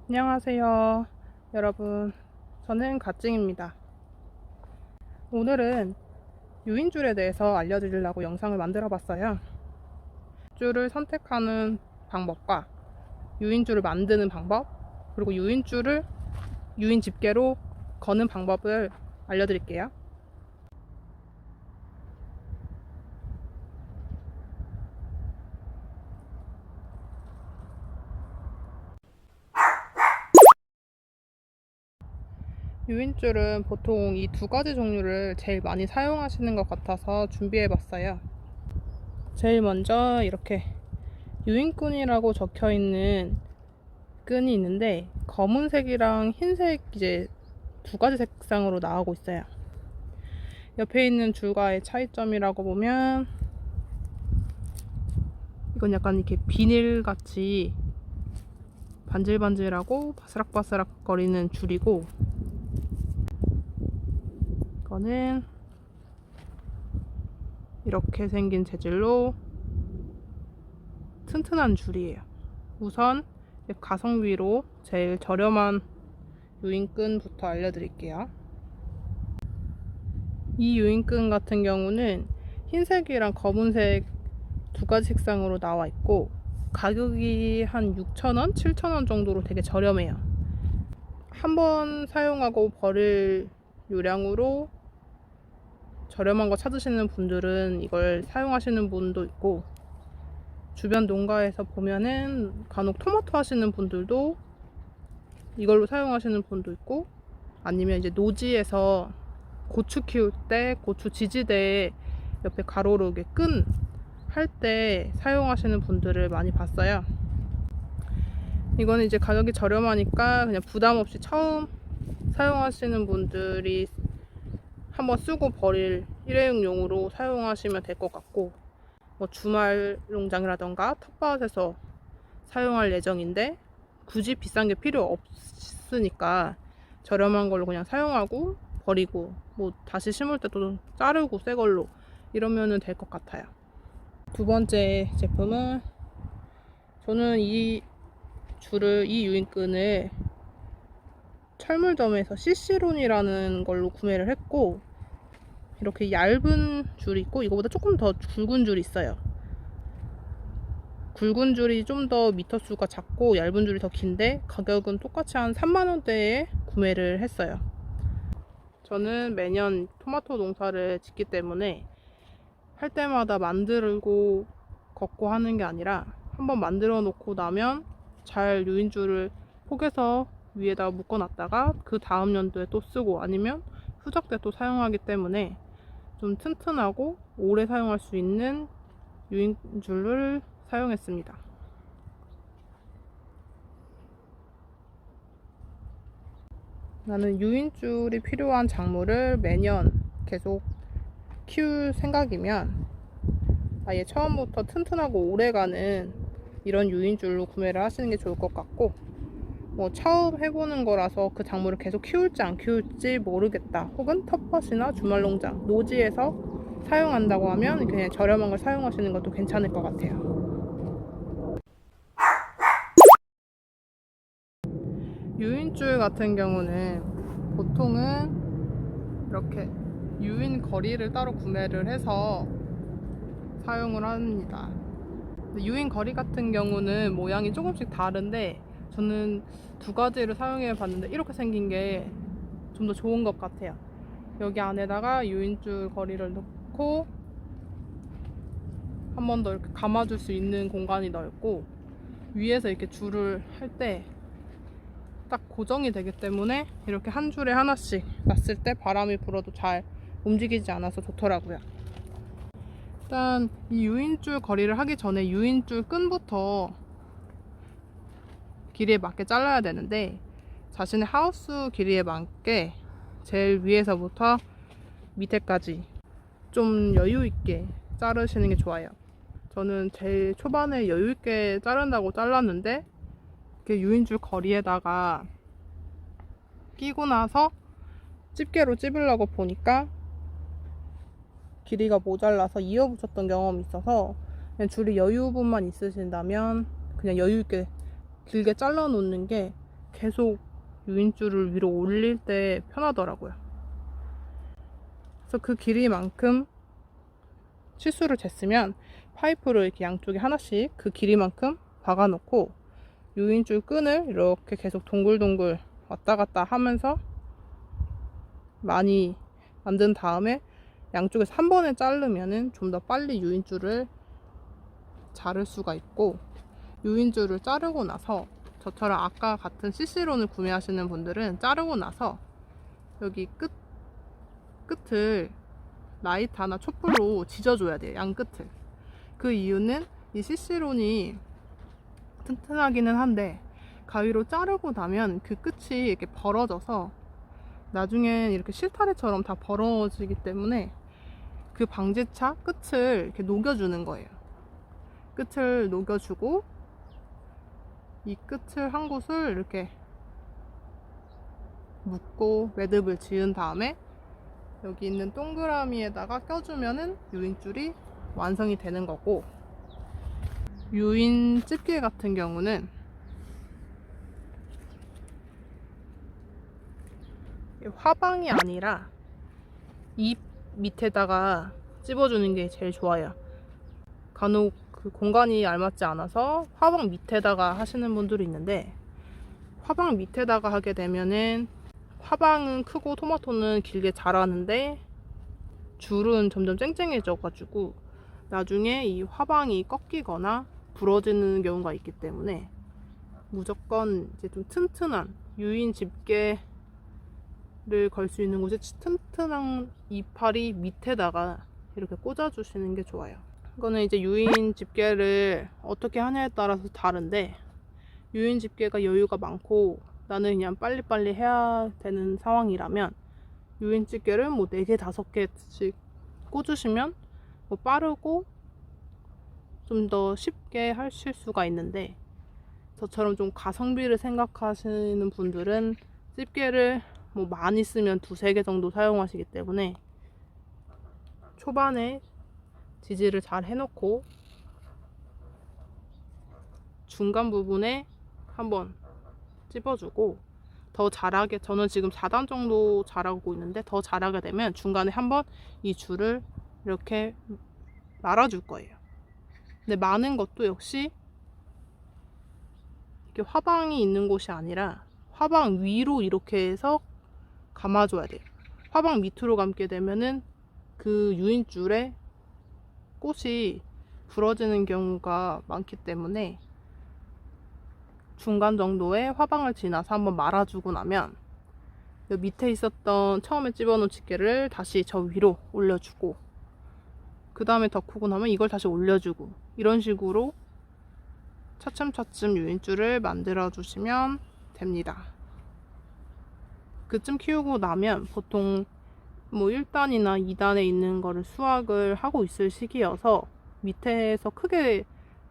안녕하세요 여러분, 저는 가찡입니다. 오늘은 유인줄에 대해서 알려드리려고 영상을 만들어 봤어요. 줄을 선택하는 방법과 유인줄을 만드는 방법, 그리고 유인줄을 유인 집게로 거는 방법을 알려드릴게요. 유인줄은 보통 이 두 가지 종류를 제일 많이 사용하시는 것 같아서 준비해 봤어요. 제일 먼저 이렇게 유인끈이라고 적혀 있는 끈이 있는데, 검은색이랑 흰색 이제 두 가지 색상으로 나오고 있어요. 옆에 있는 줄과의 차이점이라고 보면, 이건 약간 이렇게 비닐같이 반질반질하고 바스락바스락 거리는 줄이고, 이거는 이렇게 생긴 재질로 튼튼한 줄이에요. 우선 가성비로 제일 저렴한 유인끈부터 알려드릴게요. 이 유인끈 같은 경우는 흰색이랑 검은색 두 가지 색상으로 나와 있고, 가격이 한 6,000원, 7,000원 정도로 되게 저렴해요. 한번 사용하고 버릴 요량으로 저렴한 거 찾으시는 분들은 이걸 사용하시는 분도 있고, 주변 농가에서 보면은 간혹 토마토 하시는 분들도 이걸로 사용하시는 분도 있고, 아니면 이제 노지에서 고추 키울 때 고추 지지대에 옆에 가로로 이렇게 끈 할 때 사용하시는 분들을 많이 봤어요. 이거는 이제 가격이 저렴하니까 그냥 부담 없이 처음 사용하시는 분들이 한번 쓰고 버릴 일회용용으로 사용하시면 될 것 같고, 뭐 주말 농장이라던가 텃밭에서 사용할 예정인데 굳이 비싼 게 필요 없으니까 저렴한 걸로 그냥 사용하고 버리고, 뭐 다시 심을 때 또 자르고 새 걸로 이러면 될 것 같아요. 두 번째 제품은, 저는 이 유인끈을 철물점에서 CC론이라는 걸로 구매를 했고, 이렇게 얇은 줄이 있고 이거보다 조금 더 굵은 줄이 있어요. 굵은 줄이 좀 더 미터 수가 작고 얇은 줄이 더 긴데, 가격은 똑같이 한 3만원대에 구매를 했어요. 저는 매년 토마토 농사를 짓기 때문에 할 때마다 만들고 걷고 하는 게 아니라, 한번 만들어 놓고 나면 잘 유인줄을 포개서 위에다가 묶어 놨다가 그 다음 연도에 또 쓰고, 아니면 후작 때 또 사용하기 때문에 좀 튼튼하고 오래 사용할 수 있는 유인줄을 사용했습니다. 나는 유인줄이 필요한 작물을 매년 계속 키울 생각이면 아예 처음부터 튼튼하고 오래가는 이런 유인줄로 구매를 하시는 게 좋을 것 같고, 뭐 처음 해보는 거라서 그 작물을 계속 키울지 안 키울지 모르겠다, 혹은 텃밭이나 주말농장, 노지에서 사용한다고 하면 그냥 저렴한 걸 사용하시는 것도 괜찮을 것 같아요. 유인줄 같은 경우는 보통은 이렇게 유인 거리를 따로 구매를 해서 사용을 합니다. 유인 거리 같은 경우는 모양이 조금씩 다른데, 저는 두 가지를 사용해 봤는데 이렇게 생긴 게 좀 더 좋은 것 같아요. 여기 안에다가 유인줄 거리를 넣고 한 번 더 이렇게 감아줄 수 있는 공간이 넓고, 위에서 이렇게 줄을 할 때 딱 고정이 되기 때문에 이렇게 한 줄에 하나씩 놨을 때 바람이 불어도 잘 움직이지 않아서 좋더라고요. 일단 이 유인줄 거리를 하기 전에 유인줄 끈부터 길이에 맞게 잘라야 되는데, 자신의 하우스 길이에 맞게 제일 위에서부터 밑에까지 좀 여유 있게 자르시는 게 좋아요. 저는 제일 초반에 여유 있게 자른다고 잘랐는데, 이렇게 유인줄 거리에다가 끼고 나서 집게로 찝으려고 보니까 길이가 모자라서 이어붙였던 경험이 있어서, 그냥 줄이 여유분만 있으신다면 그냥 여유 있게 길게 잘라 놓는 게 계속 유인줄을 위로 올릴 때 편하더라고요. 그래서 그 길이만큼 치수를 쟀으면 파이프를 이렇게 양쪽에 하나씩 그 길이만큼 박아놓고 유인줄 끈을 이렇게 계속 동글동글 왔다 갔다 하면서 많이 만든 다음에 양쪽에서 한 번에 자르면은 좀 더 빨리 유인줄을 자를 수가 있고, 유인줄을 자르고 나서 저처럼 아까 같은 CC론을 구매하시는 분들은 자르고 나서 여기 끝을 라이터나 촛불로 지져줘야 돼요. 양 끝을. 그 이유는 이 CC론이 튼튼하기는 한데 가위로 자르고 나면 그 끝이 이렇게 벌어져서 나중엔 이렇게 실타래처럼 다 벌어지기 때문에 그 방지차 끝을 이렇게 녹여주는 거예요. 끝을 녹여주고 이 끝을 한 곳을 이렇게 묶고 매듭을 지은 다음에 여기 있는 동그라미에다가 껴주면은 유인줄이 완성이 되는 거고, 유인 집게 같은 경우는 화방이 아니라 입 밑에다가 찝어주는 게 제일 좋아요. 간혹 그 공간이 알맞지 않아서 화방 밑에다가 하시는 분들이 있는데, 화방 밑에다가 하게 되면은 화방은 크고 토마토는 길게 자라는데 줄은 점점 쨍쨍해져 가지고 나중에 이 화방이 꺾이거나 부러지는 경우가 있기 때문에 무조건 이제 좀 튼튼한 유인 집게를 걸 수 있는 곳에 튼튼한 이파리 밑에다가 이렇게 꽂아주시는 게 좋아요. 이거는 이제 유인 집게를 어떻게 하냐에 따라서 다른데, 유인 집게가 여유가 많고 나는 그냥 빨리빨리 해야 되는 상황이라면 유인 집게를 뭐 4개, 5개씩 꽂으시면 뭐 빠르고 좀 더 쉽게 하실 수가 있는데, 저처럼 좀 가성비를 생각하시는 분들은 집게를 뭐 많이 쓰면 2-3개 정도 사용하시기 때문에 초반에 지지를 잘 해놓고 중간 부분에 한번 찝어주고, 더 자라게, 저는 지금 4단 정도 자라고 있는데 더 자라게 되면 중간에 한번 이 줄을 이렇게 말아줄 거예요. 근데 마는 것도 역시 이렇게 화방이 있는 곳이 아니라 화방 위로 이렇게 해서 감아줘야 돼요. 화방 밑으로 감게 되면은 그 유인줄에 꽃이 부러지는 경우가 많기 때문에 중간 정도의 화방을 지나서 한번 말아주고 나면 이 밑에 있었던 처음에 집어놓은 집게를 다시 저 위로 올려주고, 그 다음에 더 크고 나면 이걸 다시 올려주고, 이런 식으로 차츰차츰 유인줄을 만들어 주시면 됩니다. 그쯤 키우고 나면 보통 뭐 1단이나 2단에 있는 거를 수확을 하고 있을 시기여서 밑에서 크게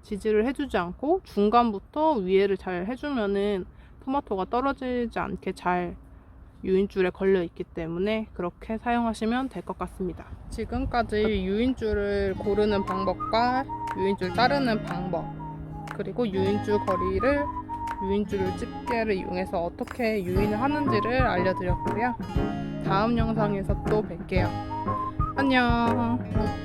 지지를 해주지 않고 중간부터 위에를 잘 해주면은 토마토가 떨어지지 않게 잘 유인줄에 걸려 있기 때문에 그렇게 사용하시면 될 것 같습니다. 지금까지 유인줄을 고르는 방법과 유인줄 자르는 방법, 그리고 유인줄 거리를 유인줄 집게를 이용해서 어떻게 유인을 하는지를 알려드렸고요. 다음 영상에서 또 뵐게요. 안녕.